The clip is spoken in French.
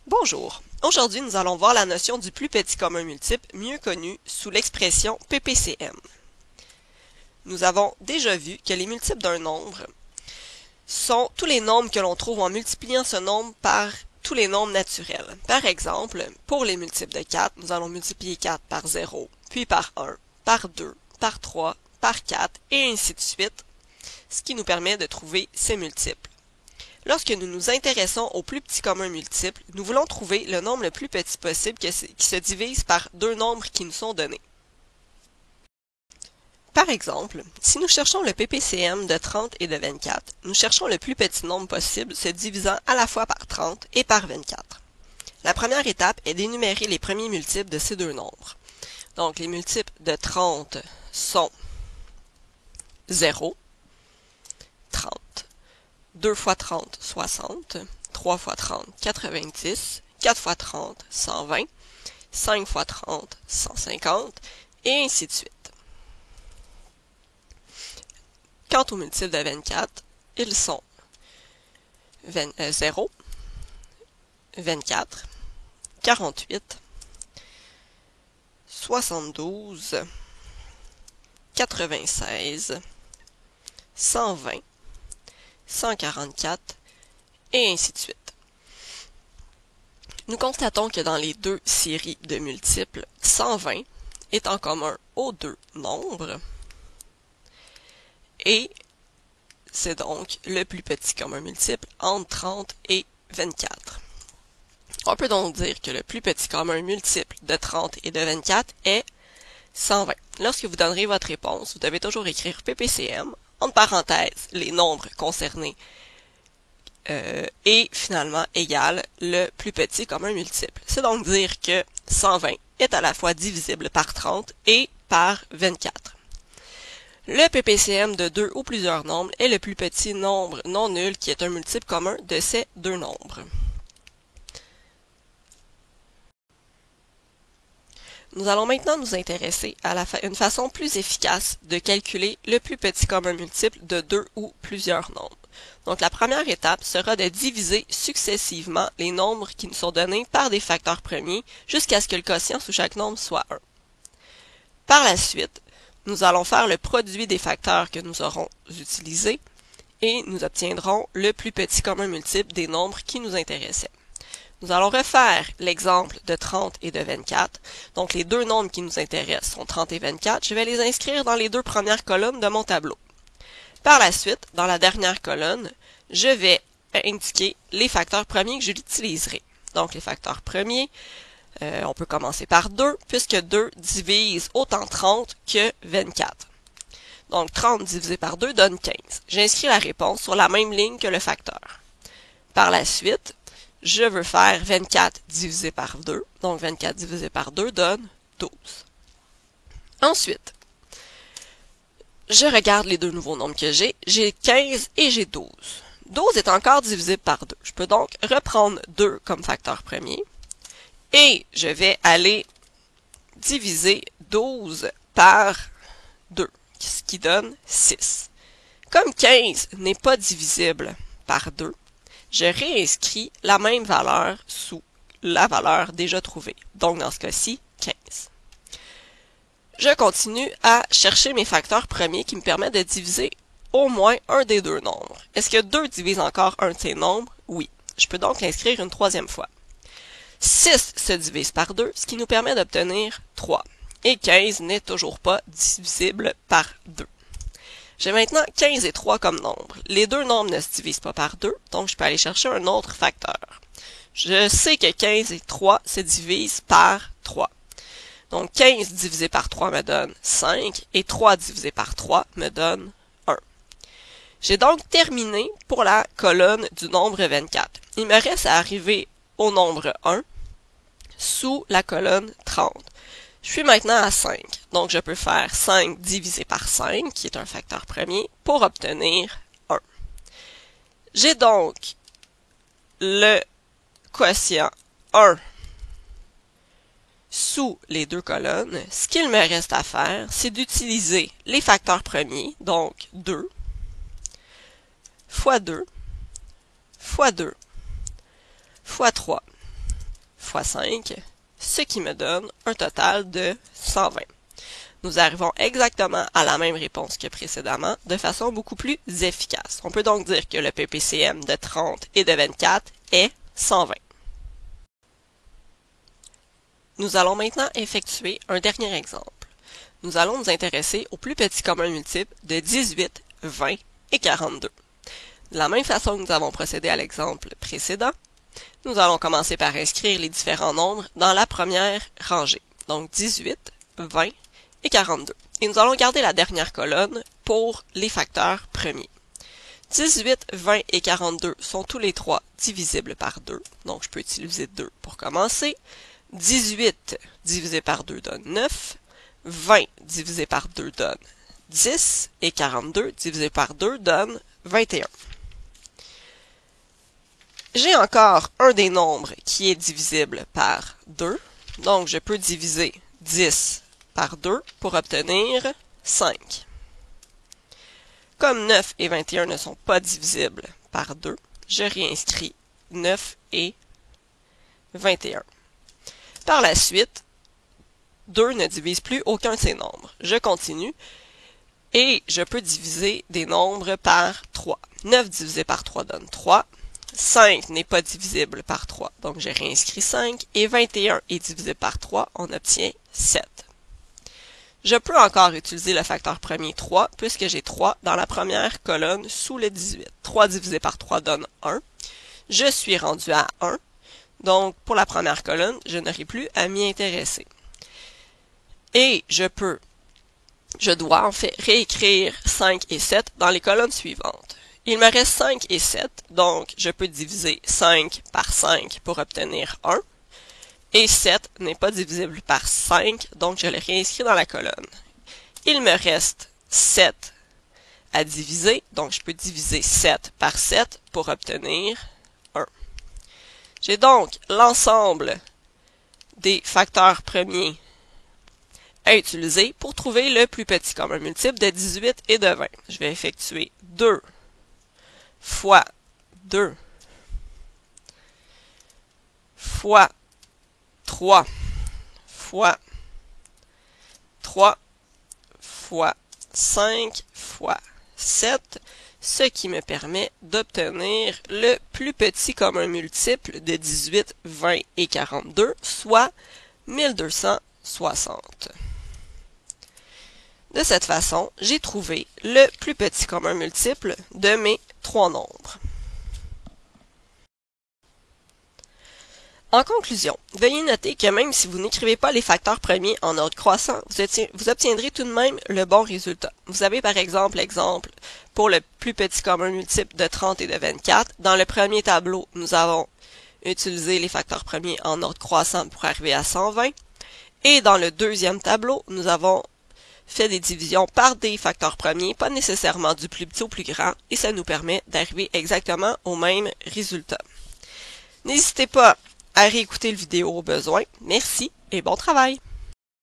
Bonjour, aujourd'hui nous allons voir la notion du plus petit commun multiple, mieux connu sous l'expression PPCM. Nous avons déjà vu que les multiples d'un nombre sont tous les nombres que l'on trouve en multipliant ce nombre par tous les nombres naturels. Par exemple, pour les multiples de 4, nous allons multiplier 4 par 0, puis par 1, par 2, par 3, par 4, et ainsi de suite, ce qui nous permet de trouver ces multiples. Lorsque nous nous intéressons au plus petit commun multiple, nous voulons trouver le nombre le plus petit possible qui se divise par deux nombres qui nous sont donnés. Par exemple, si nous cherchons le PPCM de 30 et de 24, nous cherchons le plus petit nombre possible se divisant à la fois par 30 et par 24. La première étape est d'énumérer les premiers multiples de ces deux nombres. Donc, les multiples de 30 sont 0, 30, 2 fois 30, 60, 3 fois 30, 90, 4 fois 30, 120, 5 fois 30, 150, et ainsi de suite. Quant aux multiples de 24, ils sont 0, 24, 48, 72, 96, 120, 144, et ainsi de suite. Nous constatons que dans les deux séries de multiples, 120 est en commun aux deux nombres, et c'est donc le plus petit commun multiple entre 30 et 24. On peut donc dire que le plus petit commun multiple de 30 et de 24 est 120. Lorsque vous donnerez votre réponse, vous devez toujours écrire PPCM, entre parenthèses, les nombres concernés, et finalement égale le plus petit commun multiple. C'est donc dire que 120 est à la fois divisible par 30 et par 24. Le PPCM de 2 ou plusieurs nombres est le plus petit nombre non nul qui est un multiple commun de ces deux nombres. Nous allons maintenant nous intéresser à une façon plus efficace de calculer le plus petit commun multiple de 2 ou plusieurs nombres. Donc la première étape sera de diviser successivement les nombres qui nous sont donnés par des facteurs premiers jusqu'à ce que le quotient sous chaque nombre soit 1. Par la suite, nous allons faire le produit des facteurs que nous aurons utilisés et nous obtiendrons le plus petit commun multiple des nombres qui nous intéressaient. Nous allons refaire l'exemple de 30 et de 24. Donc, les deux nombres qui nous intéressent sont 30 et 24. Je vais les inscrire dans les deux premières colonnes de mon tableau. Par la suite, dans la dernière colonne, je vais indiquer les facteurs premiers que j'utiliserai. Donc, les facteurs premiers, on peut commencer par 2, puisque 2 divise autant 30 que 24. Donc, 30 divisé par 2 donne 15. J'inscris la réponse sur la même ligne que le facteur. Par la suite, je veux faire 24 divisé par 2. Donc, 24 divisé par 2 donne 12. Ensuite, je regarde les deux nouveaux nombres que j'ai. J'ai 15 et j'ai 12. 12 est encore divisible par 2. Je peux donc reprendre 2 comme facteur premier. Et je vais aller diviser 12 par 2, ce qui donne 6. Comme 15 n'est pas divisible par 2, je réinscris la même valeur sous la valeur déjà trouvée. Donc, dans ce cas-ci, 15. Je continue à chercher mes facteurs premiers qui me permettent de diviser au moins un des deux nombres. Est-ce que 2 divise encore un de ces nombres? Oui. Je peux donc l'inscrire une troisième fois. 6 se divise par 2, ce qui nous permet d'obtenir 3. Et 15 n'est toujours pas divisible par 2. J'ai maintenant 15 et 3 comme nombres. Les deux nombres ne se divisent pas par 2, donc je peux aller chercher un autre facteur. Je sais que 15 et 3 se divisent par 3. Donc 15 divisé par 3 me donne 5, et 3 divisé par 3 me donne 1. J'ai donc terminé pour la colonne du nombre 24. Il me reste à arriver au nombre 1 sous la colonne 30. Je suis maintenant à 5, donc je peux faire 5 divisé par 5, qui est un facteur premier, pour obtenir 1. J'ai donc le quotient 1 sous les deux colonnes. Ce qu'il me reste à faire, c'est d'utiliser les facteurs premiers, donc 2, fois 2, fois 2, fois 3, fois 5, ce qui me donne un total de 120. Nous arrivons exactement à la même réponse que précédemment, de façon beaucoup plus efficace. On peut donc dire que le PPCM de 30 et de 24 est 120. Nous allons maintenant effectuer un dernier exemple. Nous allons nous intéresser au plus petit commun multiple de 18, 20 et 42. De la même façon que nous avons procédé à l'exemple précédent, nous allons commencer par inscrire les différents nombres dans la première rangée, donc 18, 20 et 42. Et nous allons garder la dernière colonne pour les facteurs premiers. 18, 20 et 42 sont tous les trois divisibles par 2, donc je peux utiliser 2 pour commencer. 18 divisé par 2 donne 9, 20 divisé par 2 donne 10, et 42 divisé par 2 donne 21. J'ai encore un des nombres qui est divisible par 2, donc je peux diviser 10 par 2 pour obtenir 5. Comme 9 et 21 ne sont pas divisibles par 2, je réinscris 9 et 21. Par la suite, 2 ne divise plus aucun de ces nombres. Je continue et je peux diviser des nombres par 3. 9 divisé par 3 donne 3. 5 n'est pas divisible par 3, donc je réinscris 5. Et 21 est divisé par 3, on obtient 7. Je peux encore utiliser le facteur premier 3, puisque j'ai 3 dans la première colonne sous le 18. 3 divisé par 3 donne 1. Je suis rendu à 1. Donc, pour la première colonne, je n'aurai plus à m'y intéresser. Et je dois en fait réécrire 5 et 7 dans les colonnes suivantes. Il me reste 5 et 7, donc je peux diviser 5 par 5 pour obtenir 1. Et 7 n'est pas divisible par 5, donc je le réinscris dans la colonne. Il me reste 7 à diviser, donc je peux diviser 7 par 7 pour obtenir 1. J'ai donc l'ensemble des facteurs premiers à utiliser pour trouver le plus petit commun multiple de 18 et de 20. Je vais effectuer 2 fois 2 fois 3 fois 3 fois 5 fois 7, ce qui me permet d'obtenir le plus petit commun multiple de 18, 20 et 42, soit 1260. De cette façon, j'ai trouvé le plus petit commun multiple de mes trois nombres. En conclusion, veuillez noter que même si vous n'écrivez pas les facteurs premiers en ordre croissant, vous obtiendrez tout de même le bon résultat. Vous avez par exemple l'exemple pour le plus petit commun multiple de 30 et de 24. Dans le premier tableau, nous avons utilisé les facteurs premiers en ordre croissant pour arriver à 120. Et dans le deuxième tableau, nous avons fait des divisions par des facteurs premiers, pas nécessairement du plus petit au plus grand, et ça nous permet d'arriver exactement au même résultat. N'hésitez pas à réécouter le vidéo au besoin. Merci et bon travail!